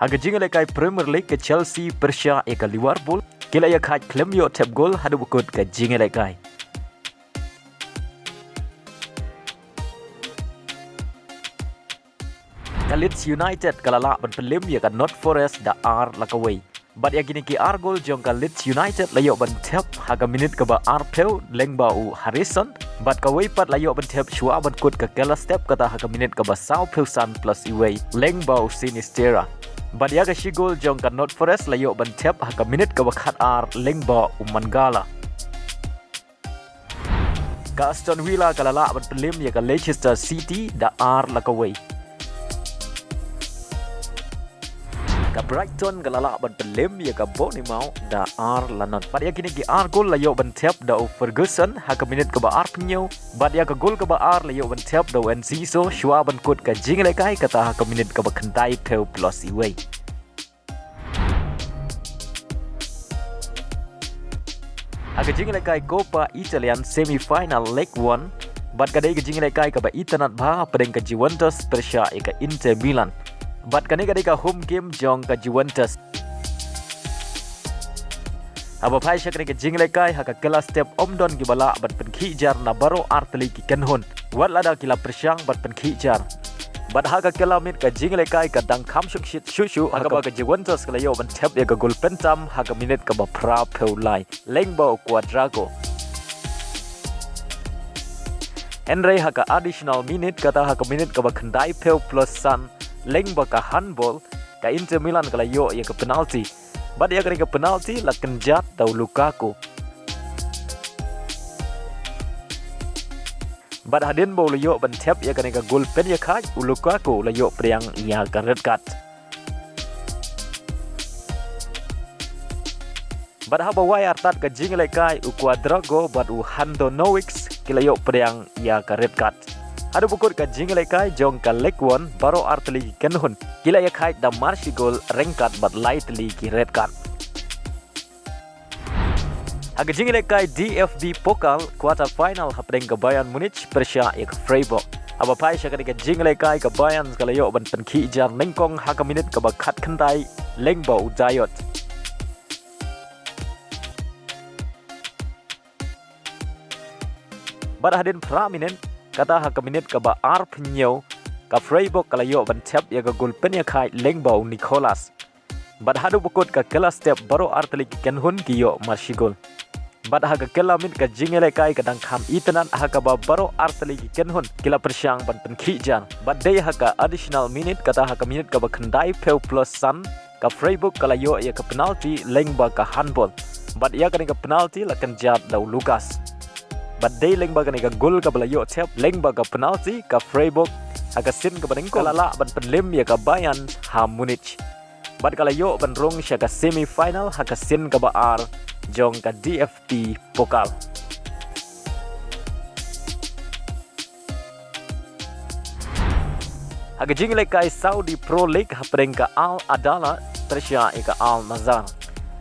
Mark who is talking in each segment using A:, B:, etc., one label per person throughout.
A: Aga jingle kai Premier League ke Chelsea Persia ke Liverpool kila ya khat Khlem yo Thep gol hadu bukut ke jingle kai. Leeds United kalala ban pelim ya ka North Forest da ar lakaway. But ya gini ki ar gol jong ka Leeds United layo ban Thep haga minit ka ba ar peu leng ba u Harrison. But ka way pat layo ban Thep shua ban kut ka kela step kata haga minit ka ba sau peu san plus iway leng ba u Sinistera. But ya ka shi gol jong ka North Forest layo ban Thep haga minit ka ba khat ar leng ba u Mangala. Ka Aston Villa kalala ban pelim ya ka Leicester City da ar lakaway. Ka Brighton galala ban pelim ya ka Bournemouth da ar lanot. Pada ya kini ki ar gol layo ban Thep da Ferguson ha ka minit ka ba ar penyo. Bad ya ka gol ka ba ar layo ban Thep da Enciso shua ban kut ka jingle kai kata ha ka minit ka ba khandai peu plus iway. Aga jingle kai Coppa Italian semi-final leg 1. Bad kadai ka jingle kai ka ba Itanat ba pedeng ka Juventus Persia ka Inter Milan. But kani ka home game jong ka Juventus. Aba phai shakni ka jingle kai ha ka kela step omdon ki bala bat pen khijar na baro artli ki kenhon. Wat lada kila persyang bat pen khijar. Bat ha ka kela mit ka jingle kai ka dang kham shuk shit shushu ha ka ba ka Juventus kala yo ban Thep ya ka gol pentam ha ka minit ka ba pra peu lai. Leng ba Quadrago. Henry ha ka additional minute kata ha ka minit ka ba khandai peu plus san. Leng ba ka handball ka Inter Milan kala yo ya ka penalti. Bad ya ka penalti la kenjat tau Lukaku. Bad Hadien bo la yo ban Thep ya ka gol pen ya khaj Lukaku la yo priang ya ka red card. Bad ha ba wai artat ka jingle kai Quadrago bad Handanovic kila yo priang ya ka red card. Ada bukut ka jingle kai jong ka leg 1 baro artli kenhun kila ya khai da marshi gol rengkat but lightly ki red card. Aga jingle kai DFB Pokal quarter final hapdeng ka Bayern Munich Persia ya ka Freiburg. Aba pai sha ka jingle kai ka Bayern kala yo ban pen khi jar nengkong ha ka minit ka ba khat khandai leng ba u Jayot. Bad hadin pra minit kata ha ka minit ka ba ar penyo ka Freiburg kala yo ban Thep ya ka gol pen ya khai leng ba Nicolas. Bad hadu bukut ka kela step baro artli ken hun ki yo marshigol. Bad ha ka kela min ka jingle kai ka dang kham itanan ha ka ba baro artli ken hun kila persyang ban pen khijan. Bad day ha ka additional minute kata ha ka minit ka ba khandai peu plus san ka Freiburg kala yo ya ka penalti leng ba ka handball. Bad ya ka penalti la kan jat dau Lucas. But day leng ba ka gol ka bala yo Thep leng ba ka penalti ka Freiburg aga sin ka baneng ko lala ban penlim ya ka Bayern ha Munich. But kala yo ban rong sya ka semi final ha ka sin ka ba ar jong ka DFB Pokal. Aga jingle kai Saudi Pro League ha pedeng ka Al Adala Persia ka Al Nazar.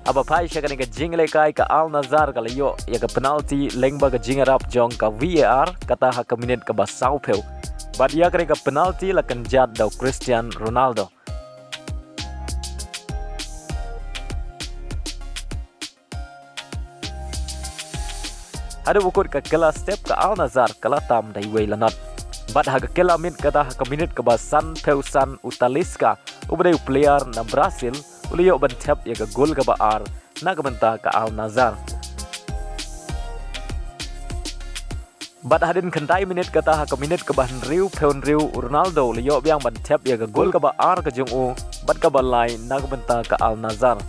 A: Aba pai sya ka jingle kai ka Al Nazar kala yo ya ka penalti leng ba ka jingarap jong ka VAR kata ha ka minit ka ba sau peu. Bad ya ka penalti la kan jat daw Cristiano Ronaldo. Ada bukut ka kela step ka Al Nazar kala tam dai way lanot. Bad ha ka kela min kata ha ka minit ka ba san peu san Utaliska ubdai player na Brazil uliyo ban Thep ya ka gol ka ba ar na ka benta ka Al Nazar. Bad hadin khandai minit kata ha ka minit ka ban riu peun riu Ronaldo liyo biang ban Thep ya ka gol ka ba ar ka jong u bad ka balai na ka benta ka Al Nazar.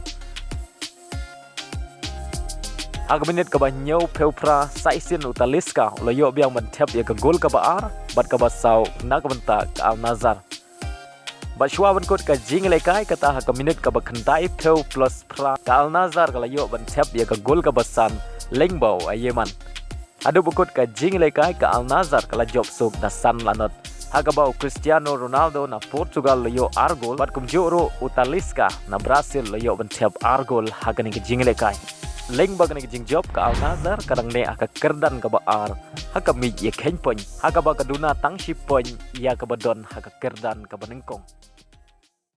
A: Ha ka minit ka ba nyau peu pra Saisin Utaliska liyo biang ban Thep ya ka gol ka ba ar bad ka ba sau na ka benta ka Al Nazar. Ba shwa ban kut ka jingle kai kata ha ka minit ka ba khandai peu plus pra ka Al Nazar kala yo ban Thep ya ka gol ka basan leng bau ayeman. Adu bukut ka jingle kai ka Al Nazar kala job suk na san lanot. Ha ka bau Cristiano Ronaldo na Portugal layo argol bat kum joro Utaliska na Brazil layo ban Thep argol ha ka ni ka jingle kai. Leng ba ka ni ka jing job ka Al Nazar kadang ne aka kerdan ka ba ar ha ka mi ye khen pon ha ka ba ka duna tang shi pon ya ka ba don ha ka kerdan ka ba nengkong.